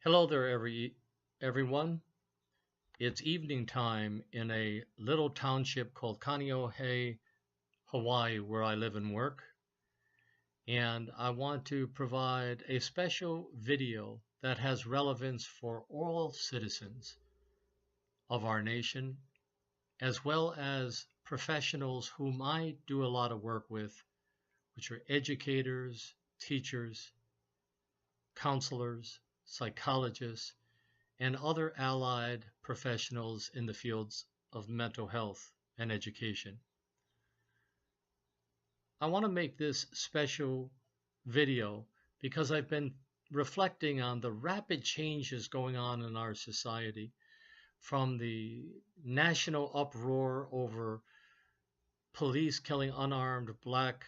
Hello there, everyone. It's evening time in a little township called Kaneohe, Hawaii, where I live and work. And I want to provide a special video that has relevance for all citizens of our nation, as well as professionals whom I do a lot of work with, which are educators, teachers, counselors, psychologists, and other allied professionals in the fields of mental health and education. I want to make this special video because I've been reflecting on the rapid changes going on in our society, from the national uproar over police killing unarmed black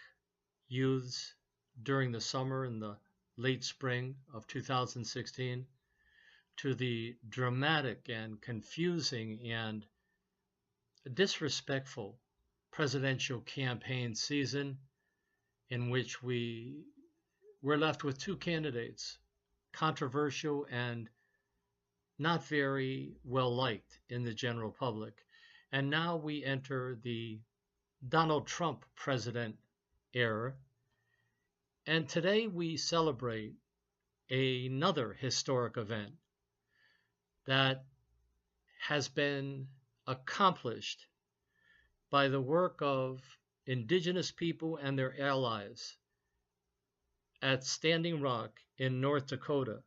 youths during the summer and the late spring of 2016, to the dramatic and confusing and disrespectful presidential campaign season in which we were left with two candidates, controversial and not very well liked in the general public. And now we enter the Donald Trump president era. And today we celebrate another historic event that has been accomplished by the work of indigenous people and their allies at Standing Rock in North Dakota,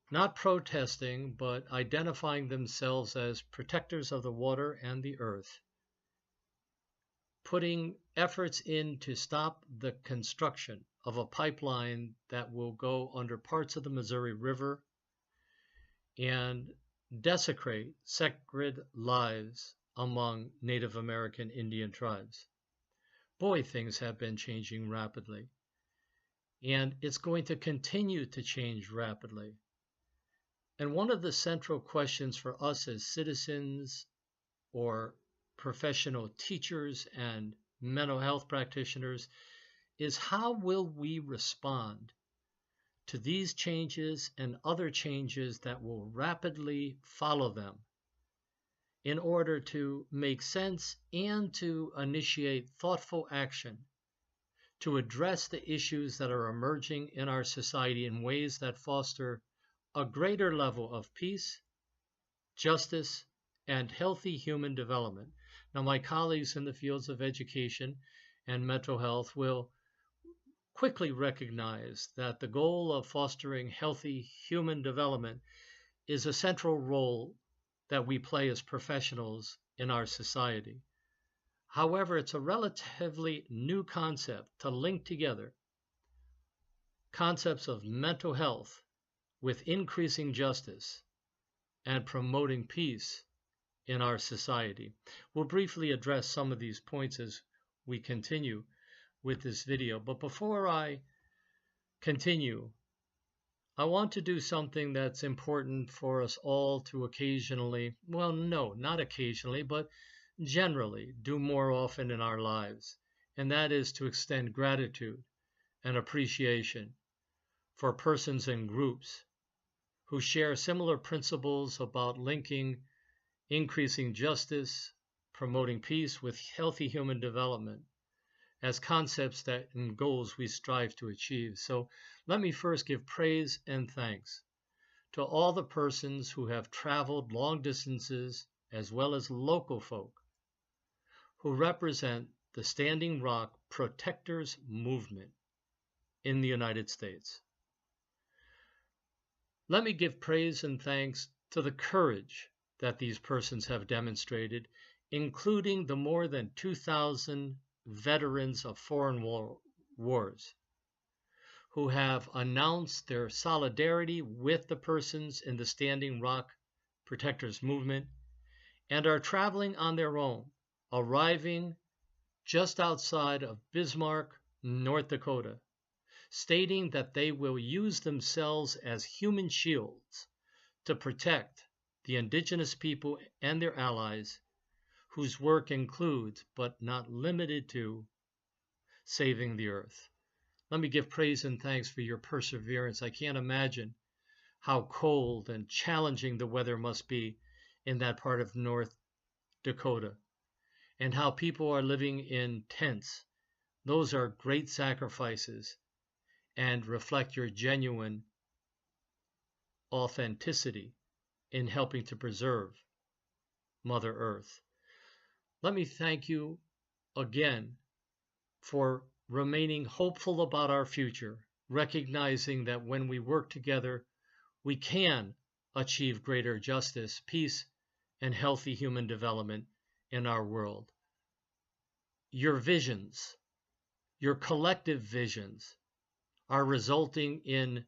not protesting, but identifying themselves as protectors of the water and the earth, putting efforts in to stop the construction of a pipeline that will go under parts of the Missouri River and desecrate sacred lives among Native American Indian tribes. Boy, things have been changing rapidly, and it's going to continue to change rapidly. And one of the central questions for us as citizens or professional teachers and mental health practitioners is, how will we respond to these changes and other changes that will rapidly follow them, in order to make sense and to initiate thoughtful action to address the issues that are emerging in our society in ways that foster a greater level of peace, justice, and healthy human development. Now, my colleagues in the fields of education and mental health will quickly recognize that the goal of fostering healthy human development is a central role that we play as professionals in our society. However, it's a relatively new concept to link together concepts of mental health with increasing justice and promoting peace in our society. We'll briefly address some of these points as we continue with this video. But before I continue, I want to do something that's important for us all to occasionally, well, no, not occasionally, but generally do more often in our lives, and that is to extend gratitude and appreciation for persons and groups who share similar principles about linking increasing justice, promoting peace with healthy human development as concepts that and goals we strive to achieve. So let me first give praise and thanks to all the persons who have traveled long distances, as well as local folk who represent the Standing Rock Protectors movement in the United States. Let me give praise and thanks to the courage that these persons have demonstrated, including the more than 2,000 veterans of foreign wars who have announced their solidarity with the persons in the Standing Rock Protectors movement and are traveling on their own, arriving just outside of Bismarck, North Dakota, stating that they will use themselves as human shields to protect the indigenous people and their allies, whose work includes, but not limited to, saving the earth. Let me give praise and thanks for your perseverance. I can't imagine how cold and challenging the weather must be in that part of North Dakota, and how people are living in tents. Those are great sacrifices and reflect your genuine authenticity in helping to preserve Mother Earth. Let me thank you again for remaining hopeful about our future, recognizing that when we work together, we can achieve greater justice, peace, and healthy human development in our world. Your visions, your collective visions, are resulting in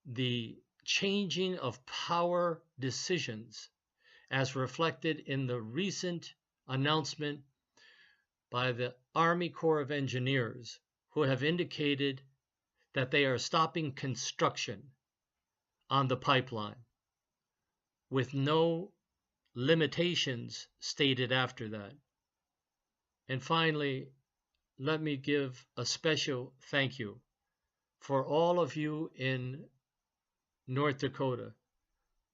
the changing of power decisions, as reflected in the recent announcement by the Army Corps of Engineers, who have indicated that they are stopping construction on the pipeline, with no limitations stated after that. And finally, let me give a special thank you for all of you in North Dakota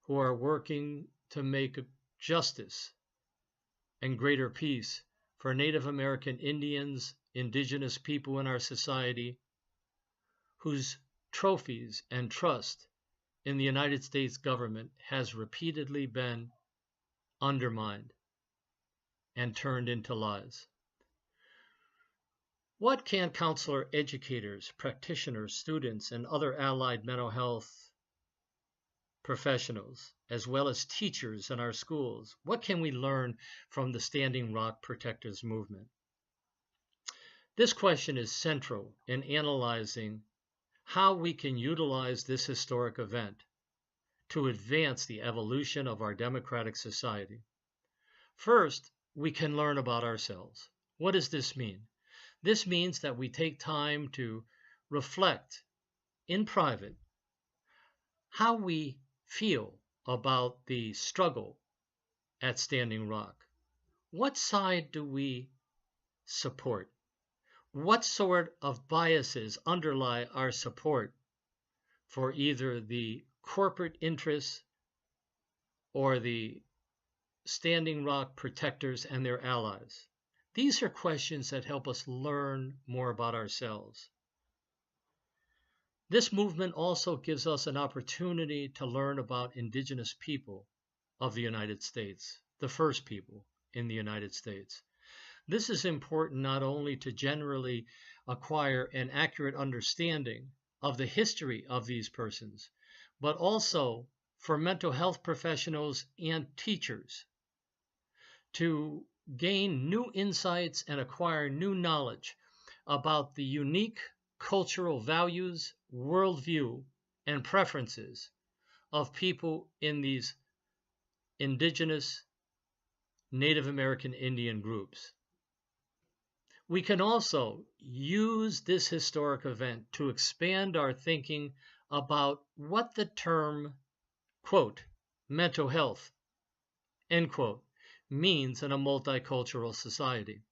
who are working to make justice and greater peace for Native American Indians, indigenous people in our society, whose trophies and trust in the United States government has repeatedly been undermined and turned into lies. What can counselor educators, practitioners, students, and other allied mental health professionals, as well as teachers in our schools, what can we learn from the Standing Rock Protectors movement? This question is central in analyzing how we can utilize this historic event to advance the evolution of our democratic society. First, we can learn about ourselves. What does this mean? This means that we take time to reflect in private how we feel about the struggle at Standing Rock. What side do we support? What sort of biases underlie our support for either the corporate interests or the Standing Rock protectors and their allies? These are questions that help us learn more about ourselves. This movement also gives us an opportunity to learn about indigenous people of the United States, the first people in the United States. This is important not only to generally acquire an accurate understanding of the history of these persons, but also for mental health professionals and teachers to gain new insights and acquire new knowledge about the unique cultural values, worldview, and preferences of people in these indigenous Native American Indian groups. We can also use this historic event to expand our thinking about what the term, quote, mental health, end quote, means in a multicultural society.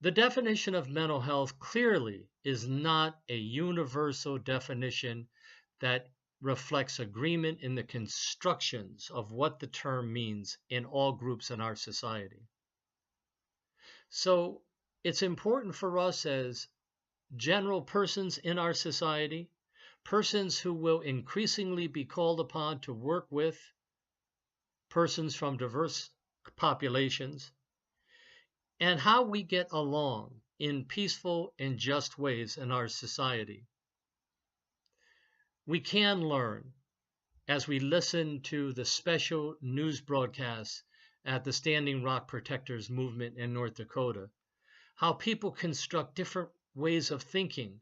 The definition of mental health clearly is not a universal definition that reflects agreement in the constructions of what the term means in all groups in our society. So it's important for us as general persons in our society, persons who will increasingly be called upon to work with persons from diverse populations, and how we get along in peaceful and just ways in our society. We can learn as we listen to the special news broadcasts at the Standing Rock Protectors movement in North Dakota, how people construct different ways of thinking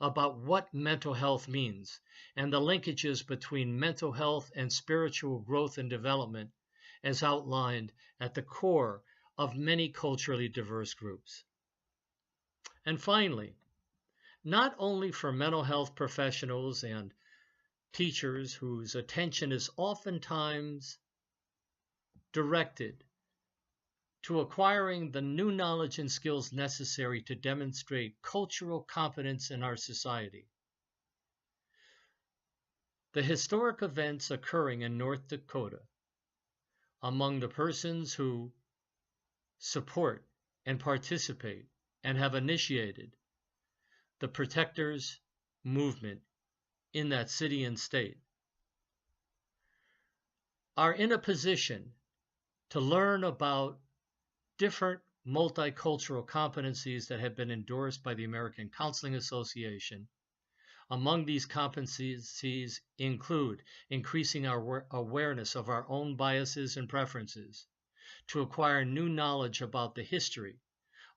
about what mental health means and the linkages between mental health and spiritual growth and development as outlined at the core of many culturally diverse groups. And finally, not only for mental health professionals and teachers whose attention is oftentimes directed to acquiring the new knowledge and skills necessary to demonstrate cultural competence in our society. The historic events occurring in North Dakota among the persons who support and participate and have initiated the protectors movement in that city and state are in a position to learn about different multicultural competencies that have been endorsed by the American Counseling Association. Among these competencies include increasing our awareness of our own biases and preferences, to acquire new knowledge about the history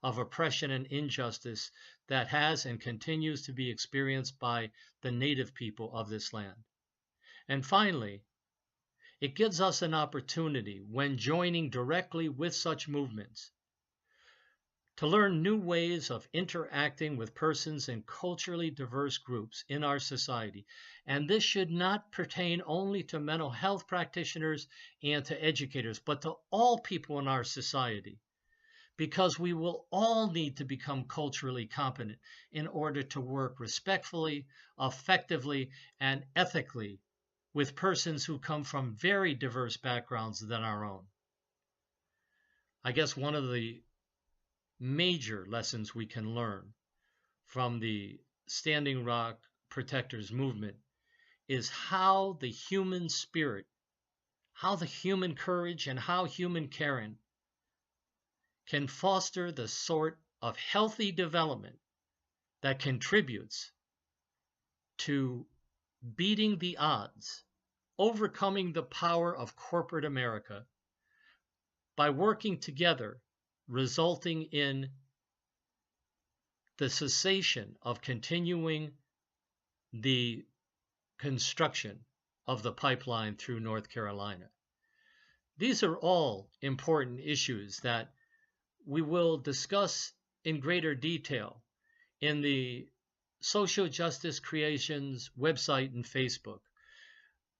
of oppression and injustice that has and continues to be experienced by the native people of this land. And finally, it gives us an opportunity, when joining directly with such movements, to learn new ways of interacting with persons in culturally diverse groups in our society. And this should not pertain only to mental health practitioners and to educators, but to all people in our society, because we will all need to become culturally competent in order to work respectfully, effectively, and ethically with persons who come from very diverse backgrounds than our own. I guess one of the major lessons we can learn from the Standing Rock Protectors movement is how the human spirit, how the human courage, and how human caring can foster the sort of healthy development that contributes to beating the odds, overcoming the power of corporate America by working together, resulting in the cessation of continuing the construction of the pipeline through North Carolina. These are all important issues that we will discuss in greater detail in the Social Justice Creations website and Facebook.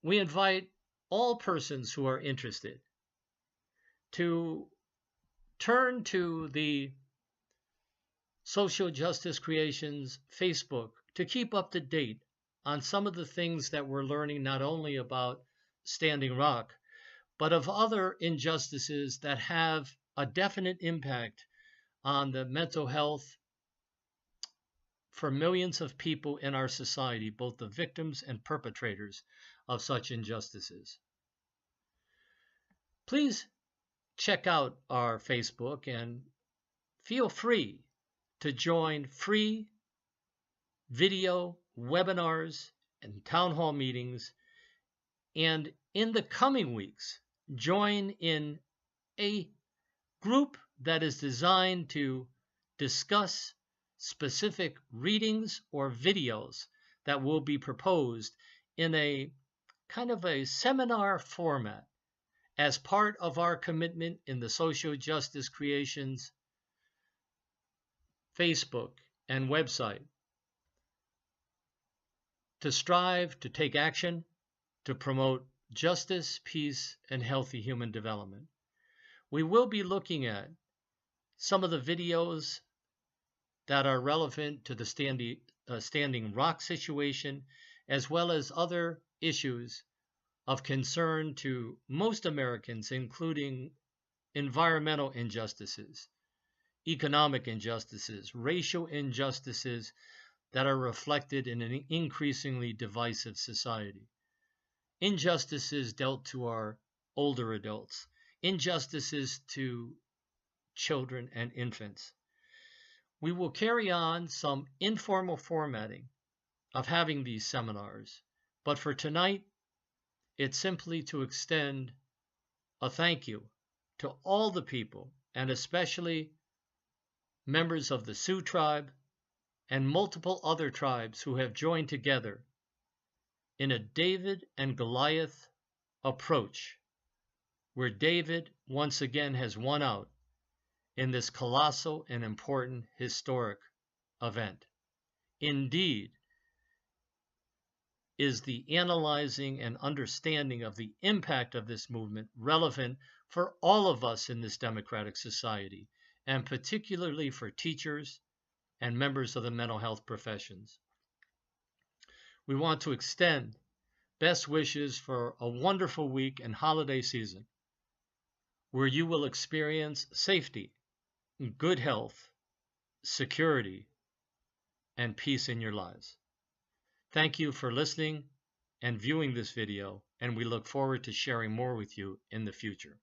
We invite all persons who are interested to turn to the Social Justice Creations Facebook to keep up to date on some of the things that we're learning, not only about Standing Rock, but of other injustices that have a definite impact on the mental health for millions of people in our society, both the victims and perpetrators of such injustices. Please check out our Facebook and feel free to join free video webinars and town hall meetings, and in the coming weeks, join in a group that is designed to discuss specific readings or videos that will be proposed in a kind of a seminar format as part of our commitment in the Social Justice Creations Facebook and website to strive to take action to promote justice, peace, and healthy human development. We will be looking at some of the videos that are relevant to the Standing Rock situation, as well as other issues of concern to most Americans, including environmental injustices, economic injustices, racial injustices that are reflected in an increasingly divisive society, injustices dealt to our older adults, injustices to children and infants. We will carry on some informal formatting of having these seminars, but for tonight, it's simply to extend a thank you to all the people, and especially members of the Sioux tribe and multiple other tribes who have joined together in a David and Goliath approach, where David once again has won out in this colossal and important historic event. Indeed, is the analyzing and understanding of the impact of this movement relevant for all of us in this democratic society, and particularly for teachers and members of the mental health professions. We want to extend best wishes for a wonderful week and holiday season where you will experience safety, good health, security, and peace in your lives. Thank you for listening and viewing this video, and we look forward to sharing more with you in the future.